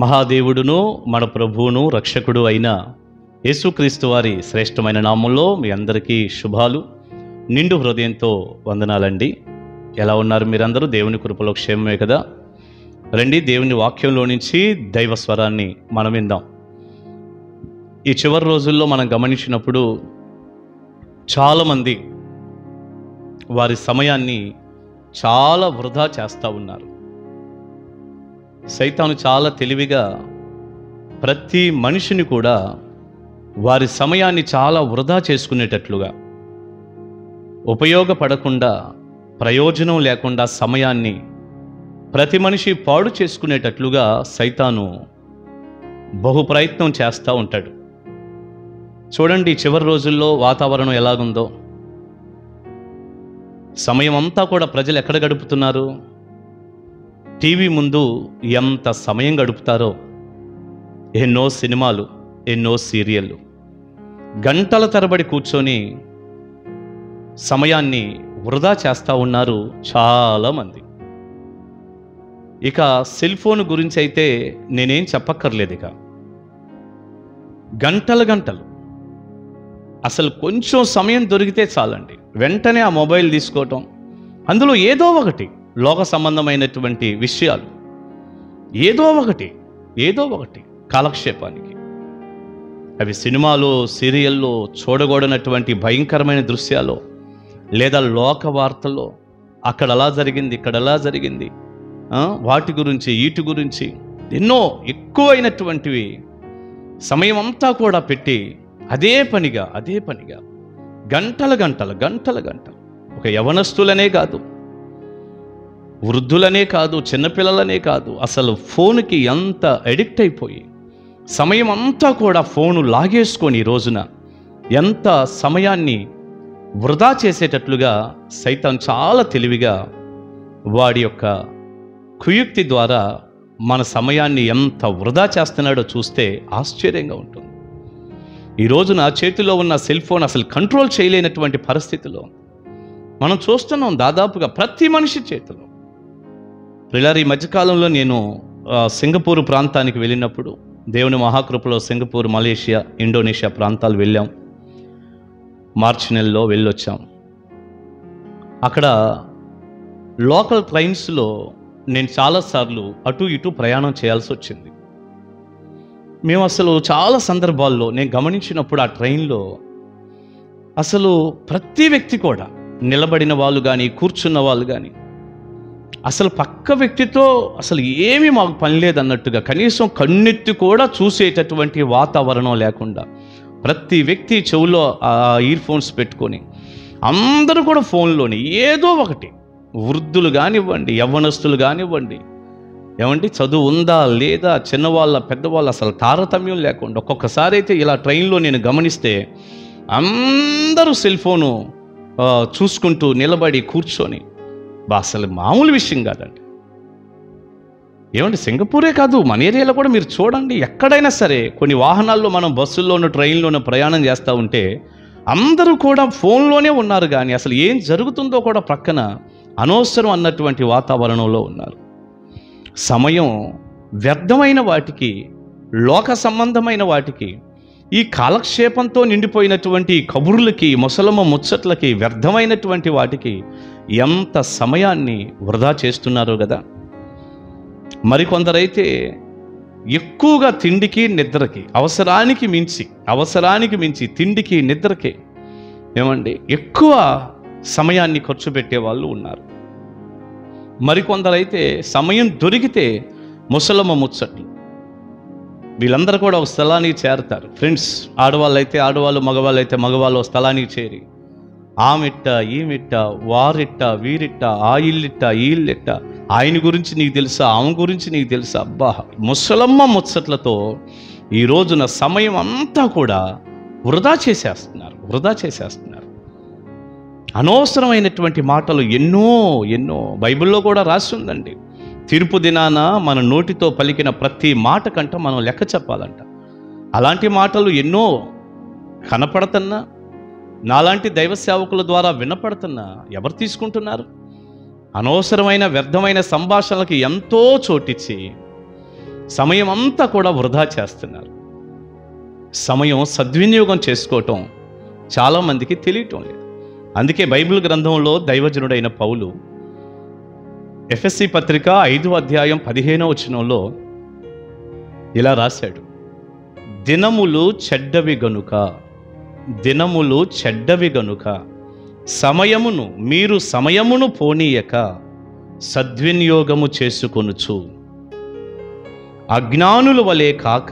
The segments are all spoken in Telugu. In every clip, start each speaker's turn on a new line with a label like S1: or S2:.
S1: మహాదేవుడును మన ప్రభువును రక్షకుడు అయిన యేసుక్రీస్తు వారి శ్రేష్టమైన నామంలో మీ అందరికీ శుభాలు. నిండు హృదయంతో వందనాలండి. ఎలా ఉన్నారు మీరందరూ? దేవుని కృపలో క్షేమమే కదా. రండి, దేవుని వాక్యంలో నుంచి దైవ స్వరాన్ని మనం విందాం. ఈ చివరి రోజుల్లో మనం గమనించినప్పుడు చాలామంది వారి సమయాన్ని చాలా వృధా చేస్తూ ఉన్నారు. సైతాను చాలా తెలివిగా ప్రతి మనిషిని కూడా వారి సమయాన్ని చాలా వృధా చేసుకునేటట్లుగా, ఉపయోగపడకుండా, ప్రయోజనం లేకుండా సమయాన్ని ప్రతి మనిషి పాడు చేసుకునేటట్లుగా సైతాను బహు ప్రయత్నం చేస్తూ ఉంటాడు. చూడండి, చివరి రోజుల్లో వాతావరణం ఎలాగుందో. సమయం అంతా కూడా ప్రజలు ఎక్కడ గడుపుతున్నారు? టీవీ ముందు ఎంత సమయం గడుపుతారో. ఎన్నో సినిమాలు, ఎన్నో సీరియళ్ళు, గంటల తరబడి కూర్చొని సమయాన్ని వృధా చేస్తూ ఉన్నారు చాలామంది. ఇక సెల్ ఫోన్ గురించి అయితే నేనేం చెప్పక్కర్లేదు. ఇక గంటలు గంటలు, అసలు కొంచెం సమయం దొరికితే చాలండి, వెంటనే ఆ మొబైల్ తీసుకోవటం, అందులో ఏదో ఒకటి లోక సంబంధమైనటువంటి విషయాలు, ఏదో ఒకటి కాలక్షేపానికి. అవి సినిమాలో, సీరియల్లో చూడకూడనటువంటి భయంకరమైన దృశ్యాలు, లేదా లోక వార్తల్లో అక్కడ అలా జరిగింది, ఇక్కడ అలా జరిగింది, వాటి గురించి, వీటి గురించి ఎన్నో ఎక్కువైనటువంటివి సమయం అంతా కూడా పెట్టి అదే పనిగా గంటలు ఒక యవనస్తులనే కాదు, వృద్ధులనే కాదు, చిన్నపిల్లలనే కాదు, అసలు ఫోన్కి ఎంత అడిక్ట్ అయిపోయి సమయం అంతా కూడా ఫోను లాగేసుకొని ఈ రోజున ఎంత సమయాన్ని వృధా చేసేటట్లుగా సైతాన్ చాలా తెలివిగా వాడి యొక్క కుయుక్తి ద్వారా మన సమయాన్ని ఎంత వృధా చేస్తున్నాడో చూస్తే ఆశ్చర్యంగా ఉంటుంది. ఈ రోజున చేతిలో ఉన్న సెల్ ఫోన్ అసలు కంట్రోల్ చేయలేనటువంటి పరిస్థితిలో మనం చూస్తున్నాం. దాదాపుగా ప్రతి మనిషి చేతిలో. ఈ మధ్యకాలంలో నేను సింగపూర్ ప్రాంతానికి వెళ్ళినప్పుడు, దేవుని మహాకృపలో సింగపూర్, మలేషియా, ఇండోనేషియా ప్రాంతాలు వెళ్ళాం. మార్చి నెలలో వెళ్ళొచ్చాం. అక్కడ లోకల్ ట్రైన్స్లో నేను చాలాసార్లు అటు ఇటు ప్రయాణం చేయాల్సి వచ్చింది. మేము అసలు చాలా సందర్భాల్లో నేను గమనించినప్పుడు ఆ ట్రైన్లో అసలు ప్రతి వ్యక్తి కూడా, నిలబడిన వాళ్ళు కానీ, కూర్చున్న వాళ్ళు కానీ, అసలు పక్క వ్యక్తితో అసలు ఏమీ మాకు పని లేదన్నట్టుగా, కనీసం కన్నెత్తి కూడా చూసేటటువంటి వాతావరణం లేకుండా ప్రతి వ్యక్తి చెవులో ఇయర్ ఫోన్స్ పెట్టుకొని అందరూ కూడా ఫోన్లోని ఏదో ఒకటి, వృద్ధులు కానివ్వండి, యవ్వనస్తులు కానివ్వండి, ఏమండి చదువు ఉందా లేదా, చిన్నవాళ్ళ పెద్దవాళ్ళు అసలు తారతమ్యం లేకుండా ఒక్కొక్కసారి అయితే ఇలా ట్రైన్లో నేను గమనిస్తే అందరూ సెల్ ఫోను చూసుకుంటూ నిలబడి కూర్చొని, అసలు మామూలు విషయం కాదండి. ఏమండి, సింగపూరే కాదు, మన ఏరియాలో కూడా మీరు చూడండి, ఎక్కడైనా సరే కొన్ని వాహనాల్లో మనం బస్సుల్లోనూ ట్రైన్లోనూ ప్రయాణం చేస్తూ ఉంటే అందరూ కూడా ఫోన్లోనే ఉన్నారు, కానీ అసలు ఏం జరుగుతుందో కూడా ప్రక్కన అనవసరం అన్నటువంటి వాతావరణంలో ఉన్నారు. సమయం వ్యర్థమైన వాటికి, లోక సంబంధమైన వాటికి, ఈ కాలక్షేపంతో నిండిపోయినటువంటి కబుర్లకి, ముసలమ్మ ముచ్చట్లకి, వ్యర్థమైనటువంటి వాటికి ఎంత సమయాన్ని వృధా చేస్తున్నారో కదా. మరికొందరైతే ఎక్కువగా తిండికి, నిద్రకి, అవసరానికి మించి తిండికి, నిద్రకి ఏమండి ఎక్కువ సమయాన్ని ఖర్చు పెట్టే వాళ్ళు ఉన్నారు. మరికొందరైతే సమయం దొరికితే ముసలమ్మ ముచ్చట్లు. వీళ్ళందరూ కూడా ఒక స్థలానికి చేరతారు. ఫ్రెండ్స్, ఆడవాళ్ళు అయితే ఆడవాళ్ళు, మగవాళ్ళు అయితే మగవాళ్ళు ఒక స్థలానికి చేరి ఆమెట్ట, ఈమెట్ట, వారిట్ట, వీరిట్ట, ఆ ఇల్లిట్ట, ఈ ఇల్లిట్ట, ఆయన గురించి నీకు తెలుసా, ఆమె గురించి నీకు తెలుసా, అబ్బా ముసలమ్మ ముచ్చట్లతో ఈ రోజున సమయం అంతా కూడా వృధా చేసేస్తున్నారు. అనవసరమైనటువంటి మాటలు ఎన్నో బైబిల్లో కూడా రాసి ఉందండి. తీర్పు దినాన మన నోటితో పలికిన ప్రతి మాట కంట మనం లెక్క చెప్పాలంట. అలాంటి మాటలు ఎన్నో కనపడుతున్నా, నాలాంటి దైవ సేవకుల ద్వారా వినపడుతున్నా ఎవరు తీసుకుంటున్నారు? అనవసరమైన వ్యర్థమైన సంభాషణలకి ఎంతో చోటిచ్చి సమయం అంతా కూడా వృధా చేస్తున్నారు. సమయం సద్వినియోగం చేసుకోవటం చాలామందికి తెలియటం లేదు. అందుకే బైబిల్ గ్రంథంలో దైవజనుడైన పౌలు ఎఫెసీ పత్రిక 5వ అధ్యాయం 15వ వచనంలో ఇలా రాశాడు, దినములు చెడ్డవి గనుక మీరు సమయమును పోనీయక సద్వినియోగము చేసుకొనుచు అజ్ఞానుల వలె కాక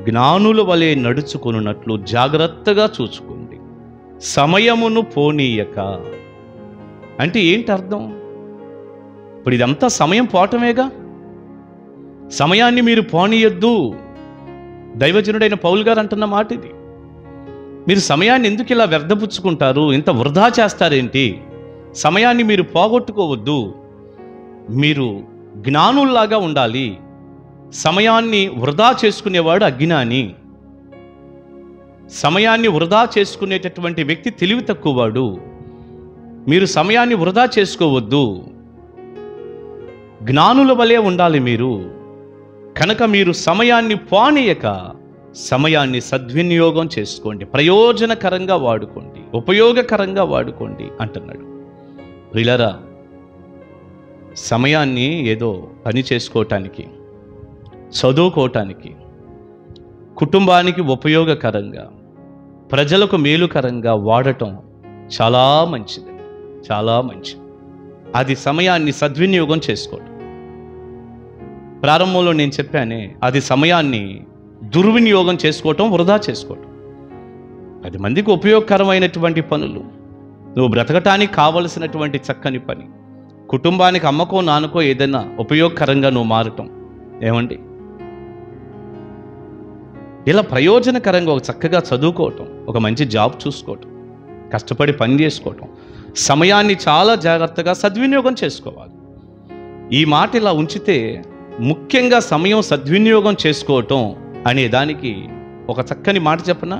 S1: జ్ఞానుల వలె నడుచుకొనున్నట్లు జాగ్రత్తగా చూసుకోండి. సమయమును పోనీయక అంటే ఏంటి అర్థం? ఇప్పుడు ఇదంతా సమయం పోవటమేగా. సమయాన్ని మీరు పోనీయొద్దు. దైవజనుడైన పౌలు గారు అంటున్న మాట ఇది. మీరు సమయాన్ని ఎందుకు ఇలా వ్యర్థపుచ్చుకుంటారు? ఇంత వృధా చేస్తారేంటి? సమయాన్ని మీరు పోగొట్టుకోవద్దు. మీరు జ్ఞానుల్లాగా ఉండాలి. సమయాన్ని వృధా చేసుకునేవాడు అజ్ఞాని. సమయాన్ని వృధా చేసుకునేటటువంటి వ్యక్తి తెలివి తక్కువవాడు. మీరు సమయాన్ని వృధా చేసుకోవద్దు. జ్ఞానుల వలె ఉండాలి మీరు. కనుక మీరు సమయాన్ని పోనీయక సమయాన్ని సద్వినియోగం చేసుకోండి, ప్రయోజనకరంగా వాడుకోండి, ఉపయోగకరంగా వాడుకోండి అంటున్నాడు. ప్రియులారా, సమయాన్ని ఏదో పని చేసుకోవటానికి, చదువుకోవటానికి, కుటుంబానికి ఉపయోగకరంగా, ప్రజలకు మేలుకరంగా వాడటం చాలా మంచిది, చాలా మంచిది. అది సమయాన్ని సద్వినియోగం చేసుకోవటం. ప్రారంభంలో నేను చెప్పానే, అది సమయాన్ని దుర్వినియోగం చేసుకోవటం, వృధా చేసుకోవటం. 10 మందికి ఉపయోగకరమైనటువంటి పనులు, నువ్వు బ్రతకటానికి కావలసినటువంటి చక్కని పని, కుటుంబానికి అమ్మకో నాన్నకో ఏదైనా ఉపయోగకరంగా నువ్వు మారటం, ఏమండి ఇలా ప్రయోజనకరంగా ఒక చక్కగా చదువుకోవటం, ఒక మంచి జాబ్ చూసుకోవటం, కష్టపడి పని చేసుకోవటం, సమయాన్ని చాలా జాగ్రత్తగా సద్వినియోగం చేసుకోవాలి. ఈ మాట ఇలా ఉంచితే, ముఖ్యంగా సమయం సద్వినియోగం చేసుకోవటం అనే దానికి ఒక చక్కని మాట చెప్పనా?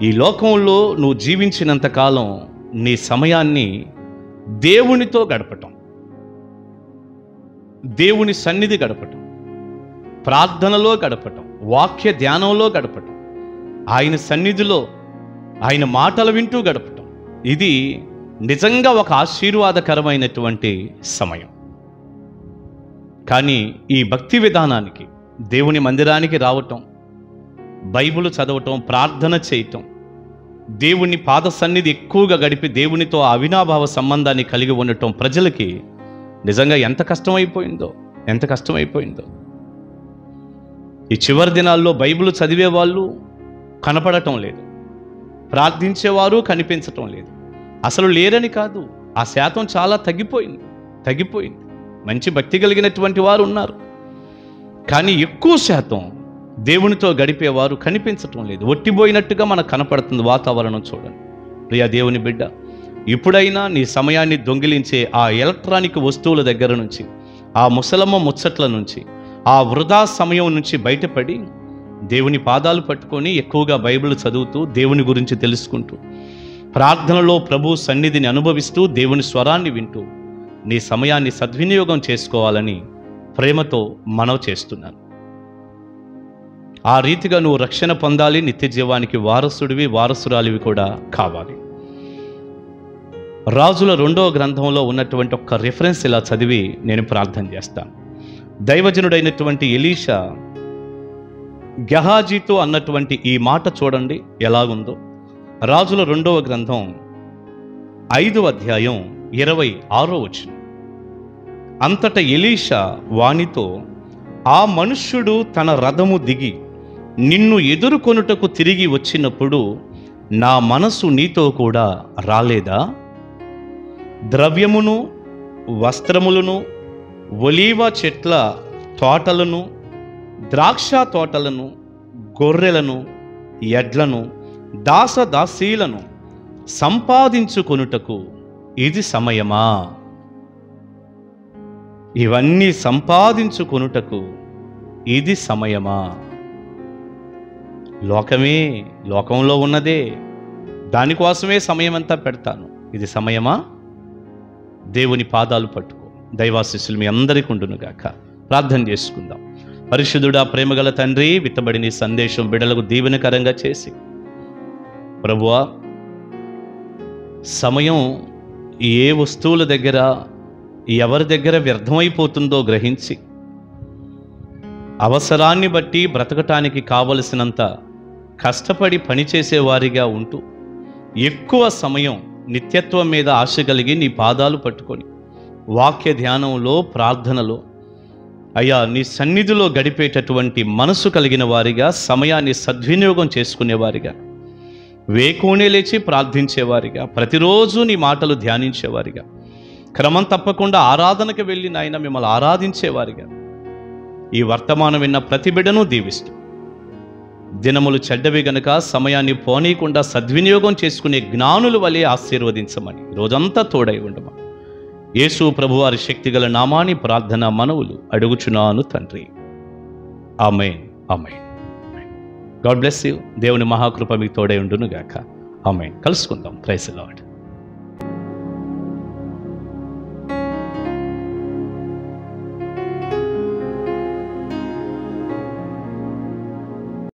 S1: ఈ లోకంలో నువ్వు జీవించినంతకాలం నీ సమయాన్ని దేవునితో గడపటం, దేవుని సన్నిధి గడపటం, ప్రార్థనలో గడపటం, వాక్య ధ్యానంలో గడపటం, ఆయన సన్నిధిలో ఆయన మాటలు వింటూ గడపటం, ఇది నిజంగా ఒక ఆశీర్వాదకరమైనటువంటి సమయం. కానీ ఈ భక్తి విధానానికి, దేవుని మందిరానికి రావటం, బైబిల్ చదవటం, ప్రార్థన చేయటం, దేవుని పాద సన్నిధి ఎక్కువగా గడిపి దేవునితో అవినాభావ సంబంధాన్ని కలిగి ఉండటం ప్రజలకి నిజంగా ఎంత కష్టమైపోయిందో. ఈ చివరి దినాల్లో బైబిల్ చదివే వాళ్ళు కనపడటం లేదు, ప్రార్థించేవారు కనిపించటం లేదు. అసలు లేరని కాదు, ఆ శాతం చాలా తగ్గిపోయింది. మంచి భక్తి కలిగినటువంటి వారు ఉన్నారు, కానీ ఎక్కువ శాతం దేవునితో గడిపేవారు కనిపించటం లేదు. ఒట్టిపోయినట్టుగా మనకు కనపడుతుంది వాతావరణం. చూడండి ప్రియా దేవుని బిడ్డ, ఇప్పుడైనా నీ సమయాన్ని దొంగిలించే ఆ ఎలక్ట్రానిక్ వస్తువుల దగ్గర నుంచి, ఆ ముసలమ్మ ముచ్చట్ల నుంచి, ఆ వృధా సమయం నుంచి బయటపడి దేవుని పాదాలు పట్టుకొని ఎక్కువగా బైబిల్ చదువుతూ, దేవుని గురించి తెలుసుకుంటూ, ప్రార్థనలో ప్రభు సన్నిధిని అనుభవిస్తూ, దేవుని స్వరాన్ని వింటూ నీ సమయాన్ని సద్వినియోగం చేసుకోవాలని ప్రేమతో మనవి చేస్తున్నాను. ఆ రీతిగా నువ్వు రక్షణ పొందాలి, నిత్య జీవానికి వారసురాలివి కూడా కావాలి. రాజుల 2వ గ్రంథంలో ఉన్నటువంటి ఒక రిఫరెన్స్ ఇలా చదివి నేను ప్రార్థన చేస్తాను. దైవజనుడైనటువంటి ఎలీషా గెహాజీతో అన్నటువంటి ఈ మాట చూడండి ఎలాగుందో. రాజుల 2వ గ్రంథం 5వ అధ్యాయం 26వ వచనం. అంతటా ఎలీషా వానితో, ఆ మనుష్యుడు తన రథము దిగి నిన్ను ఎదుర్కొనుటకు తిరిగి వచ్చినప్పుడు నా మనసు నీతో కూడా రాలేదా? ద్రవ్యమును, వస్త్రములను, ఒలీవ చెట్ల తోటలను, ద్రాక్ష తోటలను, గొర్రెలను, ఎడ్లను, దాసదాసీలను సంపాదించుకొనుటకు ఇది సమయమా? ఇవన్నీ సంపాదించుకొనుటకు ఇది సమయమా? లోకంలో ఉన్నదే, దానికోసమే సమయం అంతా పెడతాను. ఇది సమయమా? దేవుని పాదాలు పట్టుకో. దైవాశీస్సులు మీ అందరికీ ఉండునుగాక. ప్రార్థన చేసుకుందాం. పరిశుద్ధుడా, ప్రేమగల తండ్రి, విత్తబడిన ఈ సందేశం బిడ్డలకు దీవెనకరంగా చేసి ప్రభువా, సమయం ఏ వస్తువుల దగ్గర ఎవరి దగ్గర వ్యర్థమైపోతుందో గ్రహించి అవసరాన్ని బట్టి బ్రతకటానికి కావలసినంత కష్టపడి పనిచేసేవారిగా ఉంటూ ఎక్కువ సమయం నిత్యత్వం మీద ఆశ కలిగి నీ పాదాలు పట్టుకొని వాక్య ధ్యానంలో, ప్రార్థనలో అయ్యా నీ సన్నిధిలో గడిపేటటువంటి మనసు కలిగిన వారిగా, సమయాన్ని సద్వినియోగం చేసుకునేవారిగా, వేకునే లేచి ప్రార్థించేవారిగా, ప్రతిరోజు నీ మాటలు ధ్యానించేవారిగా, క్రమం తప్పకుండా ఆరాధనకు వెళ్ళి నాయన మిమ్మల్ని ఆరాధించేవారిగా ఈ వర్తమానం విన్న ప్రతి బిడ్డను దీవిస్తూ, దినములు చెడ్డవి గనుక సమయాన్ని పోనీయకుండా సద్వినియోగం చేసుకునే జ్ఞానుల వలె ఆశీర్వదించమని రోజంతా తోడై ఉండమని యేసు ప్రభువారి శక్తిగల నామాని ప్రార్థన మనవులు అడుగుచున్నాను తండ్రి. ఆమేన్, ఆమేన్. God bless you. దేవుని మహాకృప మీకు తోడై ఉండును గాక. ఆమేన్. కలుసుకుందాం. Praise the lord.